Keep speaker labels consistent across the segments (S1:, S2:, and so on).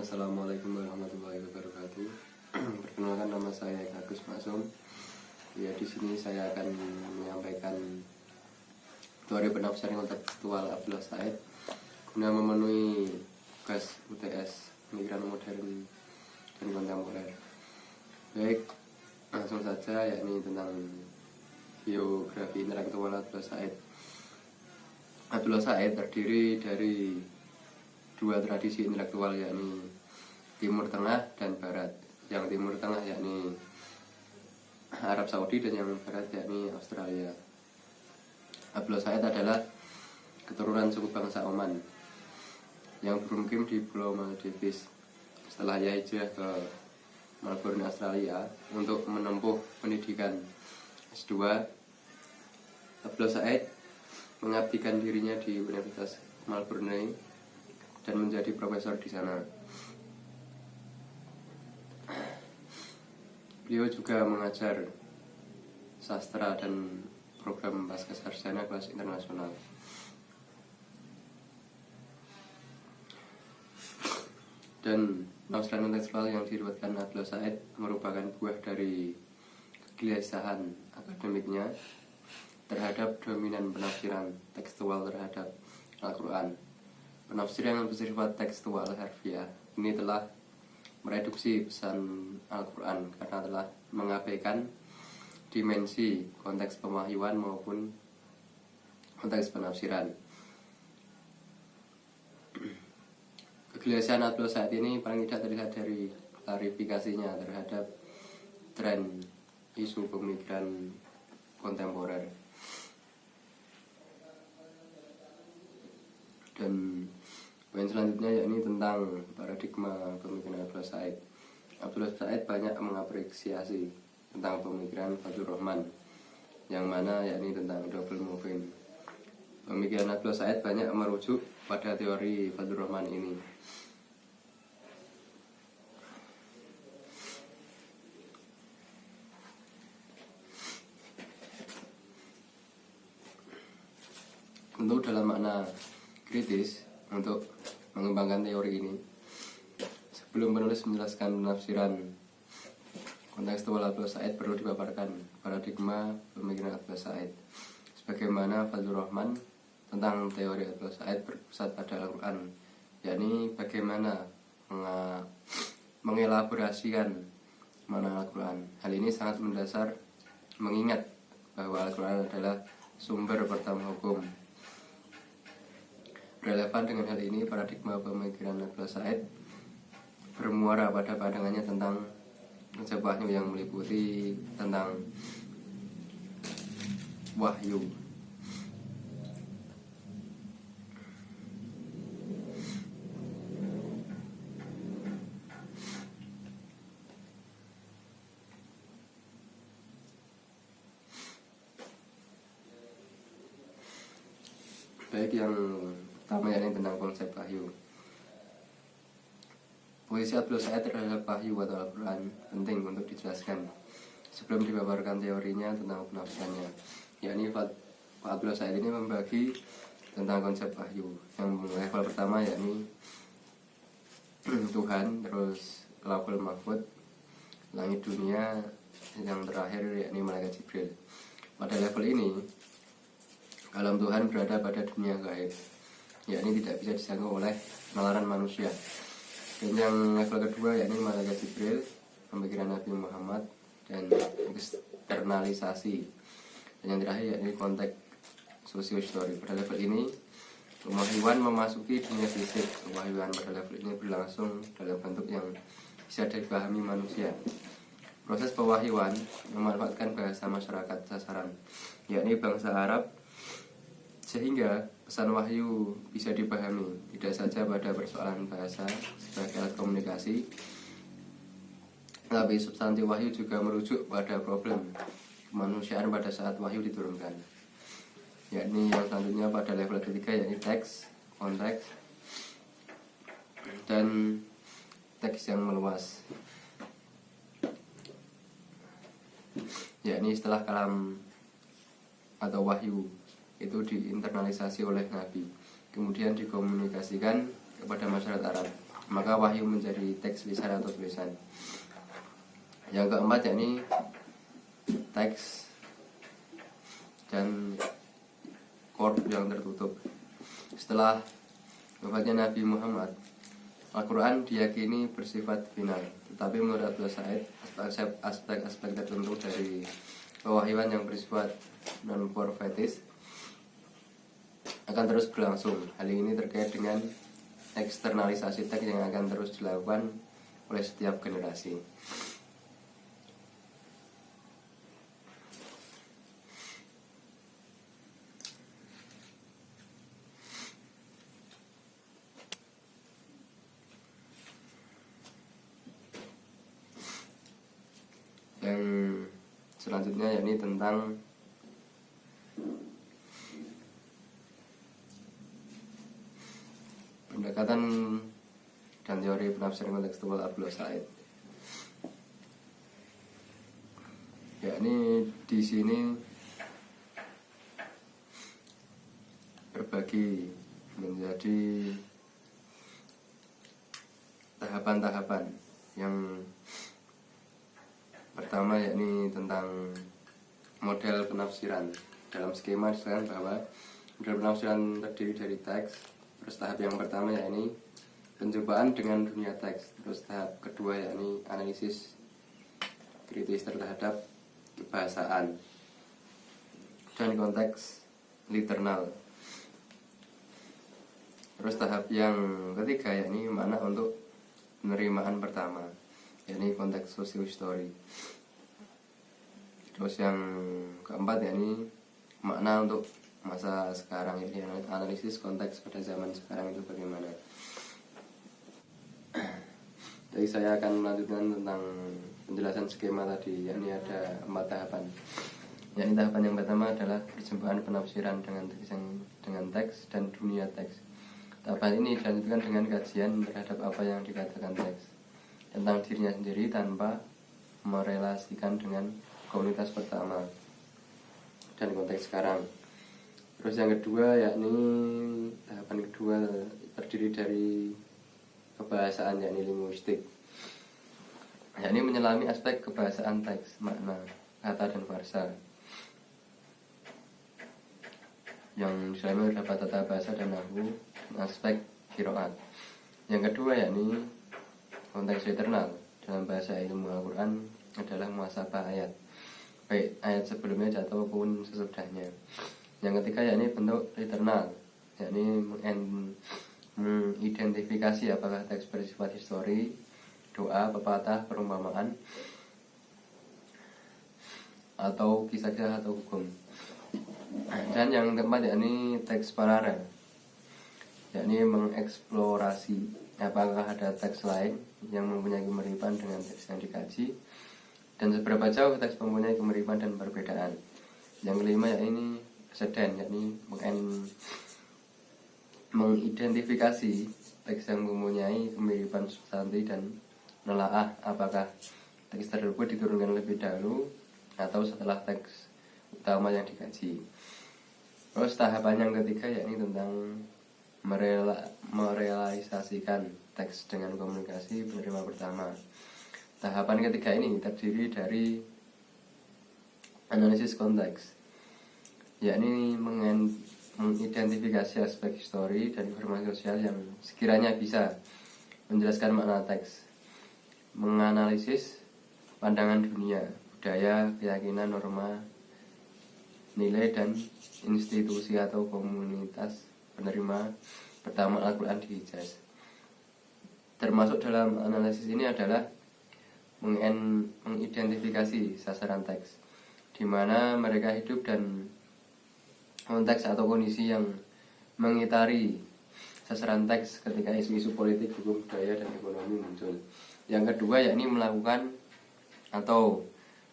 S1: Assalamualaikum warahmatullahi wabarakatuh. Perkenalkan, nama saya Agus Maksum. Ya, di sini saya akan menyampaikan teori penafsiran kontekstual Abdullah Said guna memenuhi tugas UTS Pemikiran Modern dan Kontemporer. Baik, langsung saja, yakni tentang biografi intelektual Abdullah Said. Abdullah Said terdiri dari dua tradisi intelektual, yakni Timur Tengah dan Barat. Yang Timur Tengah yakni Arab Saudi dan yang Barat yakni Australia. Abdullah Said adalah keturunan suku bangsa Oman yang bermukim di Pulau Maldives. Setelah ia hijrah ke Melbourne, Australia untuk menempuh pendidikan S2, Abdullah Said mengabdikan dirinya di Universitas Melbourne dan menjadi profesor di sana. Beliau juga mengajar sastra dan program pasca sarjana kelas internasional. Dan penafsiran kontekstual yang diriwayatkan Abdullah Said merupakan buah dari kegelisahan akademiknya terhadap dominan penafsiran tekstual terhadap Al-Quran. Penafsiran yang bersifat tekstual harfiah ini telah mereduksi pesan Al-Quran karena telah mengabaikan dimensi konteks pemahyuan maupun konteks penafsiran. Kegelisahan Abdullah Said ini paling tidak terlihat dari klarifikasinya terhadap tren isu pemikiran kontemporer. Dan poin selanjutnya yakni tentang paradigma pemikiran Abdullah Said. Abdullah Said banyak mengapresiasi tentang pemikiran Fadlur Rahman, yang mana yakni tentang double moving. Pemikiran Abdullah Said banyak merujuk pada teori Fadlur Rahman ini. Tentu dalam makna kritis untuk mengembangkan teori ini, sebelum penulis menjelaskan penafsiran kontekstual Abdullah Said, perlu dipaparkan paradigma pemikiran Abdullah Said. Sebagaimana Fadlur Rahman tentang teori Abdullah Said berpusat pada Al-Quran, yakni bagaimana mengelaborasikan makna Al-Quran. Hal ini sangat mendasar mengingat bahwa Al-Quran adalah sumber pertama hukum. Relevan dengan hal ini, paradigma pemikiran Abdullah Said bermuara pada pandangannya tentang konsep wahyu yang meliputi tentang wahyu. Baik, yang pertama yakni tentang konsep wahyu. Posisi Abdullah Said terhadap wahyu atau Al-Quran penting untuk dijelaskan sebelum dipaparkan teorinya tentang penafsirannya. Yakni Abdullah Said ini membagi tentang konsep wahyu. Yang level pertama yakni Tuhan, terus Lauhul Mahfuz, langit dunia, yang terakhir yakni malaikat Jibril. Pada level ini, alam Tuhan berada pada dunia gaib, yakni tidak bisa dijangkau oleh nalar manusia. Dan yang level kedua yakni malaikat Jibril, pemikiran Nabi Muhammad, dan eksternalisasi. Dan yang terakhir yakni konteks sosio-histori. Pada level ini, pewahyuan memasuki dunia fisik. Pewahyuan pada level ini berlangsung dalam bentuk yang bisa dipahami manusia. Proses pewahyuan memanfaatkan bahasa masyarakat sasaran, yakni bangsa Arab, sehingga pesan wahyu bisa dipahami tidak saja pada persoalan bahasa sebagai alat komunikasi, tapi substansi wahyu juga merujuk pada problem kemanusiaan pada saat wahyu diturunkan. Yakni yang selanjutnya pada level ketiga yakni teks, konteks, dan teks yang meluas. Yakni setelah kalam atau wahyu itu diinternalisasi oleh Nabi, kemudian dikomunikasikan kepada masyarakat Arab. maka wahyu menjadi teks lisan atau tulisan. Yang keempat yakni teks dan kord yang tertutup. Setelah wafatnya Nabi Muhammad, Al-Quran diyakini bersifat final, tetapi menurut Abdul Said, aspek-aspek tertentu dari pewahyuan yang bersifat non-profetis akan terus berlangsung. Hal ini terkait dengan eksternalisasi teks yang akan terus dilakukan oleh setiap generasi. Yang selanjutnya yakni tentang pendekatan dan teori penafsiran kontekstual Abdul Said. Yakni di sini berbagi menjadi tahapan-tahapan. Yang pertama yakni tentang model penafsiran. Dalam skema disebutkan bahwa model penafsiran terdiri dari teks. Terus tahap yang pertama yakni pencobaan dengan dunia teks. Terus tahap kedua yakni analisis kritis terhadap kebahasaan dan konteks literal. Terus tahap yang ketiga yakni makna untuk penerimaan pertama, yakni konteks sosiohistory. Terus yang keempat yakni makna untuk masa sekarang, yakni analisis konteks pada zaman sekarang itu bagaimana. Jadi saya akan melanjutkan tentang penjelasan skema tadi, yakni ada 4 tahapan. Yakni tahapan yang pertama adalah perjumpaan penafsiran dengan teks dan dunia teks. Tahapan ini dilanjutkan dengan kajian terhadap apa yang dikatakan teks tentang dirinya sendiri tanpa merelasikan dengan komunitas pertama dan konteks sekarang. Terus yang kedua yakni tahapan kedua terdiri dari kebahasaan, yakni linguistik, yakni menyelami aspek kebahasaan teks, makna, kata dan bahasa yang diselami terdapat tata bahasa dan nahwu dan aspek qiraat. Yang kedua yakni konteks literal. Dalam bahasa ilmu Al-Quran adalah muhasabah ayat, baik ayat sebelumnya atau maupun sesudahnya. Yang ketiga yakni bentuk literal, yakni mengidentifikasi apakah teks bersifat histori, doa, pepatah, perumpamaan, atau kisah-kisah atau hukum. Dan yang keempat yakni teks paralel, yakni mengeksplorasi apakah ada teks lain yang mempunyai kemiripan dengan teks yang dikaji dan seberapa jauh teks mempunyai kemiripan dan perbedaan. Yang kelima yakni preseden, yakni mengidentifikasi teks yang mempunyai kemiripan substansi dan menelaah apakah teks tersebut diturunkan lebih dahulu atau setelah teks utama yang dikaji. Terus tahapan yang ketiga yakni tentang merealisasikan teks dengan komunikasi penerima pertama. Tahapan ketiga ini terdiri dari analisis konteks, yakni mengidentifikasi aspek histori dan informasi sosial yang sekiranya bisa menjelaskan makna teks, menganalisis pandangan dunia, budaya, keyakinan, norma, nilai, dan institusi atau komunitas penerima pertama Al-Quran di Hijaz. Termasuk dalam analisis ini adalah mengidentifikasi sasaran teks, di mana mereka hidup, dan konteks atau kondisi yang mengitari sasaran teks ketika isu-isu politik, hukum, budaya, dan ekonomi muncul. Yang kedua yakni melakukan atau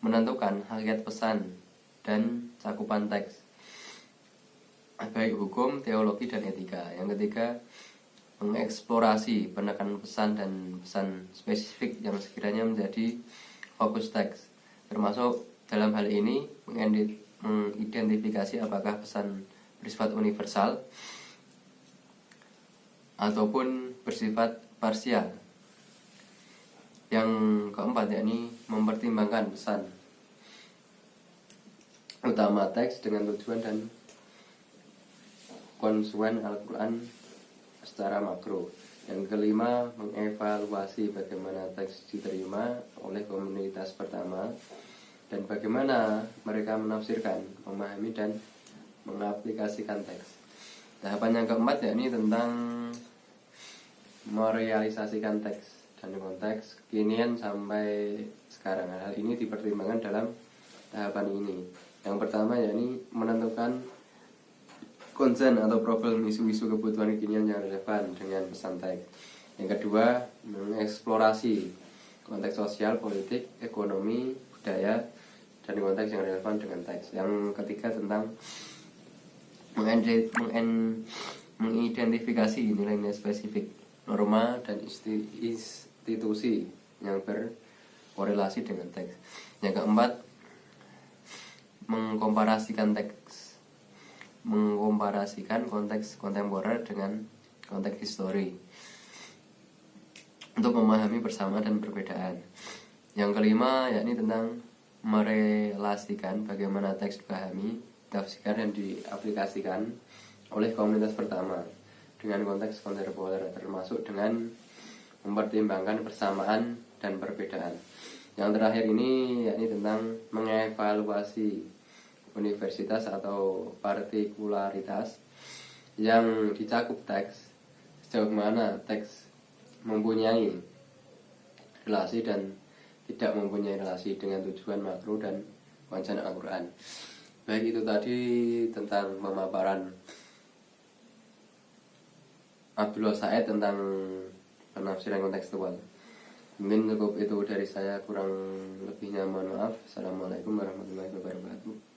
S1: menentukan hakikat pesan dan cakupan teks, baik hukum, teologi, dan etika. Yang ketiga, mengeksplorasi penekanan pesan dan pesan spesifik yang sekiranya menjadi fokus teks, termasuk dalam hal ini mengidentifikasi apakah pesan bersifat universal ataupun bersifat parsial. Yang keempat yakni mempertimbangkan pesan utama teks dengan tujuan dan konsekuensi Al-Quran secara makro. Yang kelima, mengevaluasi bagaimana teks diterima oleh komunitas pertama dan bagaimana mereka menafsirkan, memahami dan mengaplikasikan teks. Tahapan yang keempat yakni tentang merealisasikan teks dan konteks kekinian sampai sekarang. Hal ini dipertimbangkan dalam tahapan ini. Yang pertama yakni menentukan konsen atau profil isu-isu kebutuhan kekinian yang relevan dengan pesan teks. Yang kedua, mengeksplorasi konteks sosial, politik, ekonomi, budaya, dan konteks yang relevan dengan teks. Yang ketiga tentang mengidentifikasi nilai-nilai spesifik, norma, dan institusi yang berkorelasi dengan teks. Yang keempat, mengkomparasikan konteks kontemporer dengan konteks histori untuk memahami persamaan dan perbedaan. Yang kelima yakni tentang merelasikan bagaimana teks dipahami, ditafsirkan dan diaplikasikan oleh komunitas pertama dengan konteks kontemporer, termasuk dengan mempertimbangkan persamaan dan perbedaan. Yang terakhir ini yakni tentang mengevaluasi universitas atau partikularitas yang dicakup teks, sejauh mana teks mempunyai relasi dan tidak mempunyai relasi dengan tujuan makro dan konsep Al-Quran. Baik, itu tadi tentang pemaparan Abdullah Said tentang penafsiran kontekstual. Mungkin cukup itu dari saya, kurang lebihnya mohon maaf. Assalamualaikum warahmatullahi wabarakatuh.